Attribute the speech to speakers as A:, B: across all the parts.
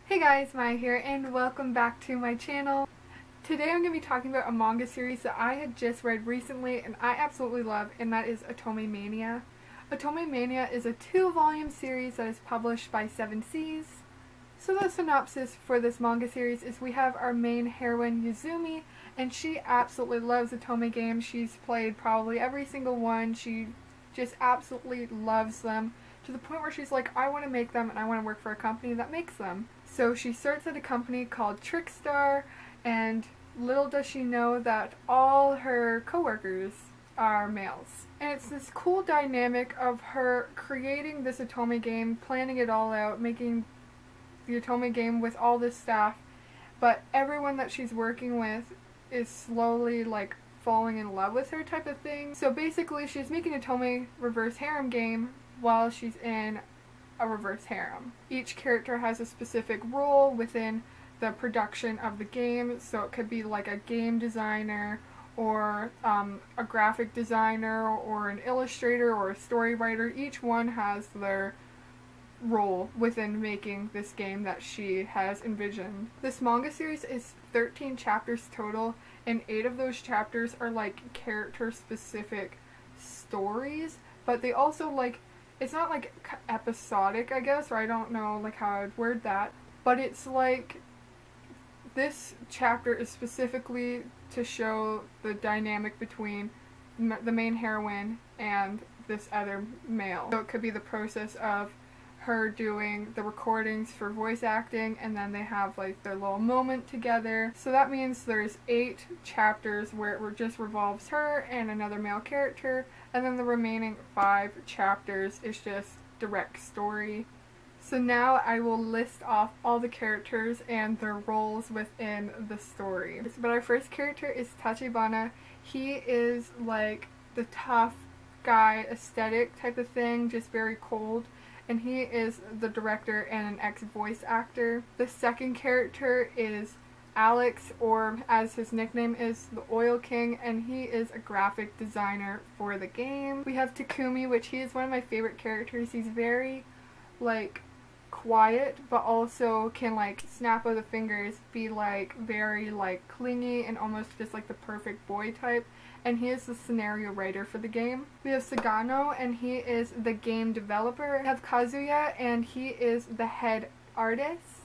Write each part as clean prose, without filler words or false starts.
A: Hey guys, Maya here, and welcome back to my channel. Today I'm going to be talking about a manga series that I had just read recently and I absolutely love, and that is Otome Mania. Otome Mania is a 2-volume series that is published by 7 Seas. So the synopsis for this manga series is we have our main heroine Yuzumi, and she absolutely loves Otome games. She's played probably every single one. She just absolutely loves them, to the point where she's like, I want to make them and I want to work for a company that makes them. So she starts at a company called Trickstar, and little does she know that all her coworkers are males. And it's this cool dynamic of her creating this Otome game, planning it all out, making the Otome game with all this staff, but everyone that she's working with is slowly like falling in love with her type of thing. So basically she's making a Otome reverse harem game while she's in a reverse harem. Each character has a specific role within the production of the game, so it could be like a game designer or a graphic designer or an illustrator or a story writer. Each one has their role within making this game that she has envisioned. This manga series is 13 chapters total, and 8 of those chapters are like character specific stories, but they also like, it's not like episodic, I guess, or I don't know like how I'd word that, but it's like this chapter is specifically to show the dynamic between the main heroine and this other male. So it could be the process of her doing the recordings for voice acting, and then they have like their little moment together. So that means there's 8 chapters where it just revolves her and another male character, and then the remaining 5 chapters is just direct story. So now I will list off all the characters and their roles within the story. But our first character is Tachibana. He is like the tough guy aesthetic type of thing, just very cold. And he is the director and an ex-voice actor. The second character is Alex, or as his nickname is, the Oil King, and he is a graphic designer for the game. We have Takumi, which he is one of my favorite characters. He's very like quiet, but also can like snap of the fingers, be like very like clingy and almost just like the perfect boy type. And he is the scenario writer for the game. We have Sagano, and he is the game developer. We have Kazuya, and he is the head artist.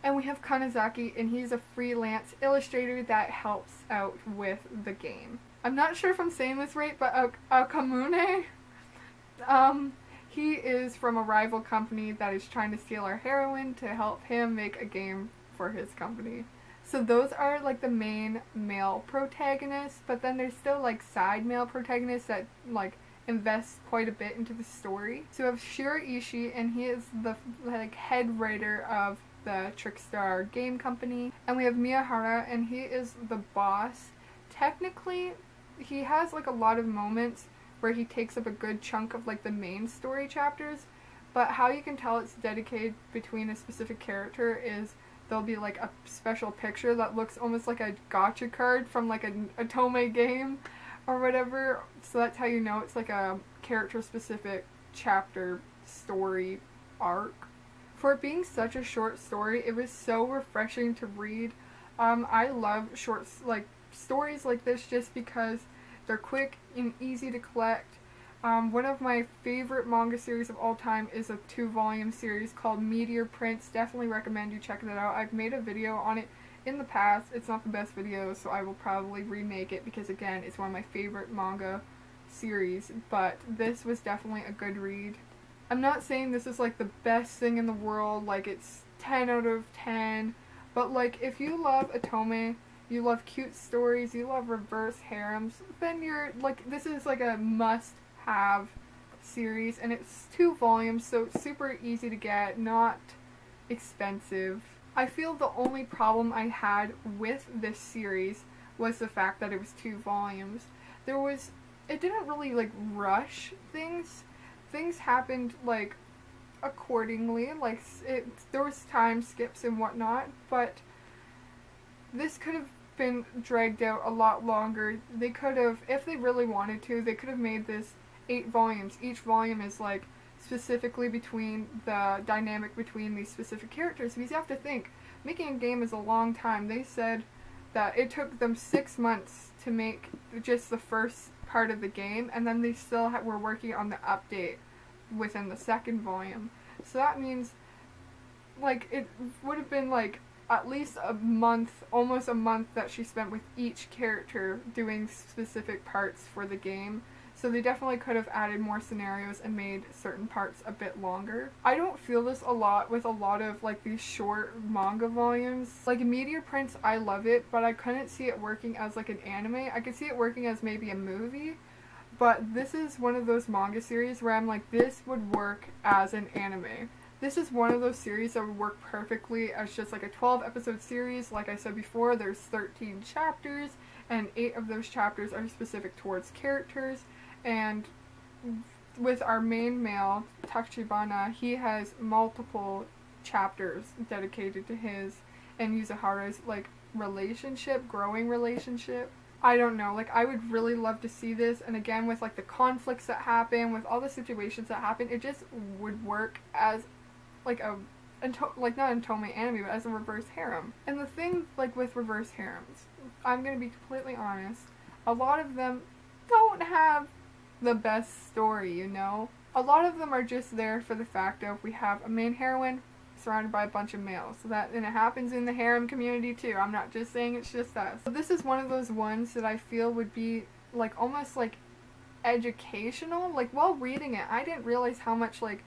A: And we have Kanazaki, and he's a freelance illustrator that helps out with the game. I'm not sure if I'm saying this right, but Akamune, he is from a rival company that is trying to steal our heroine to help him make a game for his company. So those are like the main male protagonists, but then there's still like side male protagonists that like invest quite a bit into the story. So we have Shiraishi, and he is the like head writer of the Trickstar game company. And we have Miyahara, and he is the boss. Technically, he has like a lot of moments where he takes up a good chunk of like the main story chapters, but how you can tell it's dedicated between a specific character is there'll be like a special picture that looks almost like a gacha card from like an Otome game or whatever. So that's how you know it's like a character specific chapter story arc. For it being such a short story, it was so refreshing to read. I love short like stories like this just because they're quick and easy to collect. One of my favorite manga series of all time is a 2-volume series called Meteor Prince. Definitely recommend you check that out. I've made a video on it in the past. It's not the best video, so I will probably remake it because, again, it's one of my favorite manga series, but this was definitely a good read. I'm not saying this is like the best thing in the world, like it's 10 out of 10, but like if you love Otome, you love cute stories, you love reverse harems, then you're like, this is like a must-have series, and it's 2 volumes, so it's super easy to get, not expensive. I feel the only problem I had with this series was the fact that it was 2 volumes. It didn't really like rush things. Things happened like accordingly, like there was time skips and whatnot, but this could have been dragged out a lot longer. They could have, if they really wanted to, they could have made this 8 volumes. Each volume is like specifically between the dynamic between these specific characters, because you have to think, making a game is a long time. They said that it took them 6 months to make just the first part of the game, and then they still were working on the update within the second volume. So that means, like, it would have been like at least a month, almost a month, that she spent with each character doing specific parts for the game. So they definitely could have added more scenarios and made certain parts a bit longer. I don't feel this a lot with a lot of like these short manga volumes. Like Meteor Prince, I love it, but I couldn't see it working as like an anime. I could see it working as maybe a movie, but this is one of those manga series where I'm like, this would work as an anime. This is one of those series that would work perfectly as just like a 12-episode series. Like I said before, there's 13 chapters, and 8 of those chapters are specific towards characters. And with our main male, Tachibana, he has multiple chapters dedicated to his and Yuzuharu's like relationship, growing relationship. I don't know, like I would really love to see this, and again with like the conflicts that happen, with all the situations that happen, it just would work as like a, like not an Otome anime, but as a reverse harem. And the thing like with reverse harems, I'm gonna be completely honest, a lot of them don't have the best story, you know? A lot of them are just there for the fact of we have a main heroine surrounded by a bunch of males. So that, and it happens in the harem community too. I'm not just saying it's just us. But this is one of those ones that I feel would be like almost like educational. Like while reading it, I didn't realize how much like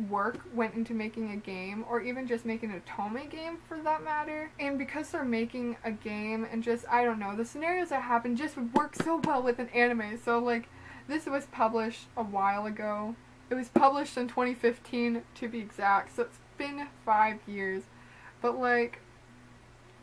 A: work went into making a game, or even just making a Otome game for that matter. And because they're making a game and just, I don't know, the scenarios that happen just would work so well with an anime. So like, this was published a while ago. It was published in 2015 to be exact, so it's been 5 years. But like,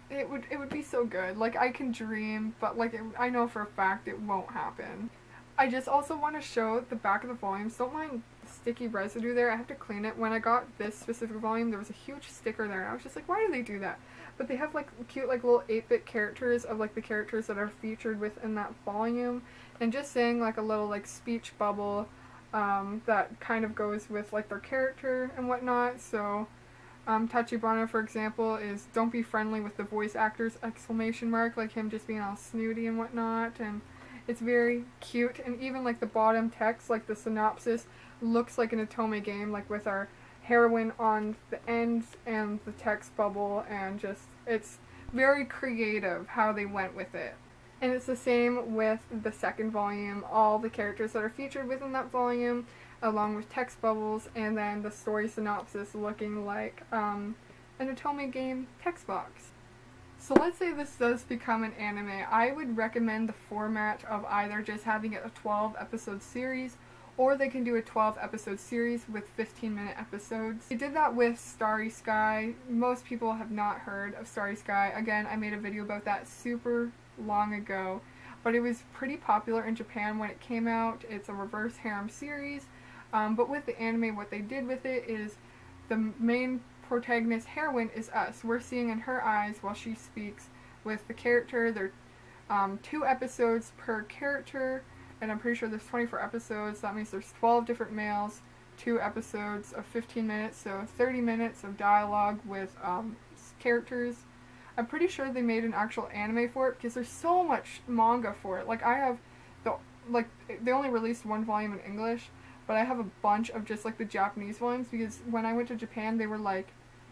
A: it would be so good. Like I can dream, but like I know for a fact it won't happen. I just also want to show the back of the volumes. Don't mind sticky residue there. I have to clean it. When I got this specific volume, there was a huge sticker there, and I was just like, why do they do that? But they have like cute like little 8-bit characters of like the characters that are featured within that volume, and just saying like a little like speech bubble that kind of goes with like their character and whatnot. So Tachibana, for example, is don't be friendly with the voice actors, exclamation mark, like him just being all snooty and whatnot. And it's very cute, and even like the bottom text, like the synopsis, looks like an Otome game, like with our heroine on the ends and the text bubble, and just, it's very creative how they went with it. And it's the same with the second volume, all the characters that are featured within that volume, along with text bubbles, and then the story synopsis looking like an Otome game text box. So let's say this does become an anime. I would recommend the format of either just having it a 12-episode series, or they can do a 12-episode series with 15-minute episodes. They did that with Starry Sky. Most people have not heard of Starry Sky. Again, I made a video about that super long ago, but it was pretty popular in Japan when it came out. It's a reverse harem series, but with the anime, what they did with it is the main protagonist heroine is us. We're seeing in her eyes while she speaks with the character. There are 2 episodes per character, and I'm pretty sure there's 24 episodes. That means there's 12 different males, 2 episodes of 15 minutes, so 30 minutes of dialogue with characters. I'm pretty sure they made an actual anime for it because there's so much manga for it. Like I have they only released 1 volume in English, but I have a bunch of just like the Japanese volumes, because when I went to Japan they were like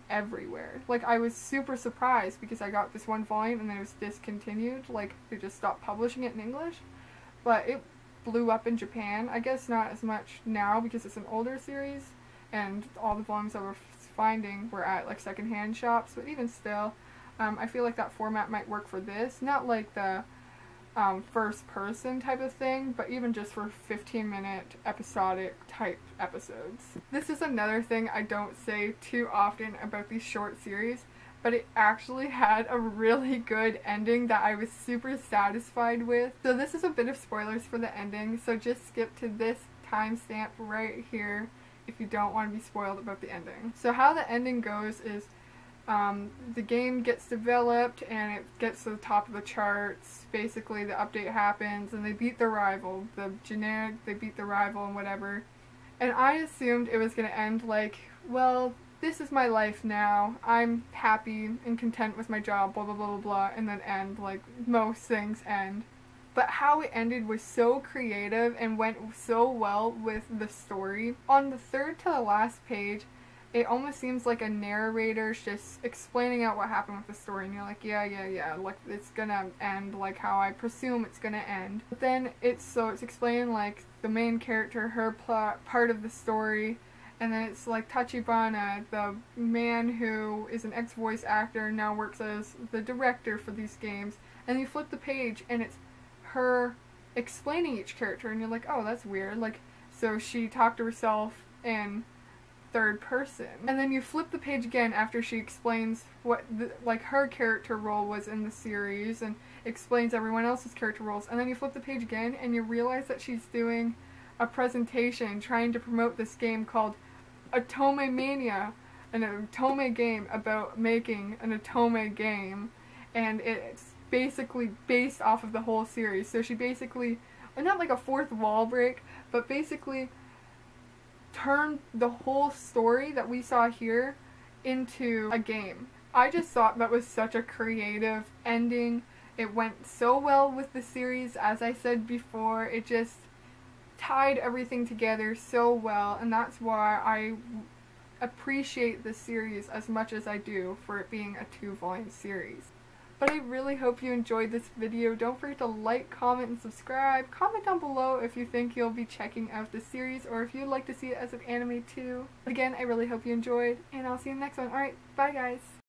A: everywhere. Like I was super surprised because I got this 1 volume and then it was discontinued. Like they just stopped publishing it in English, but it blew up in Japan. I guess not as much now because it's an older series and all the volumes that we're finding were at like secondhand shops, but even still, I feel like that format might work for this. Not like the first person type of thing, but even just for 15-minute episodic type episodes. This is another thing I don't say too often about these short series, but it actually had a really good ending that I was super satisfied with. So this is a bit of spoilers for the ending, so just skip to this timestamp right here if you don't want to be spoiled about the ending. So how the ending goes is the game gets developed and it gets to the top of the charts. Basically the update happens and they beat their rival. The generic, they beat the rival and whatever. And I assumed it was going to end like, well, this is my life now. I'm happy and content with my job, blah, blah, blah, blah, blah, and then end like most things end. But how it ended was so creative and went so well with the story. On the third to the last page, it almost seems like a narrator's just explaining out what happened with the story, and you're like, yeah, like it's gonna end like how I presume it's gonna end. But then it's explaining like the main character, her part of the story, and then it's like Tachibana, the man who is an ex-voice actor and now works as the director for these games, and you flip the page and it's her explaining each character, and you're like, oh, that's weird. Like, so she talked to herself in third person. And then you flip the page again after she explains what like her character role was in the series and explains everyone else's character roles, and then you flip the page again and you realize that she's doing a presentation trying to promote this game called Otome Mania, an Otome game about making an Otome game, and it's basically based off of the whole series. So she basically, not like a fourth wall break, but basically turned the whole story that we saw here into a game. I just thought that was such a creative ending. It went so well with the series, as I said before. It just tied everything together so well, and that's why I appreciate the series as much as I do for it being a 2-volume series. But I really hope you enjoyed this video. Don't forget to like, comment, and subscribe. Comment down below if you think you'll be checking out the series or if you'd like to see it as an anime too. Again, I really hope you enjoyed, and I'll see you in the next one. Alright, bye guys!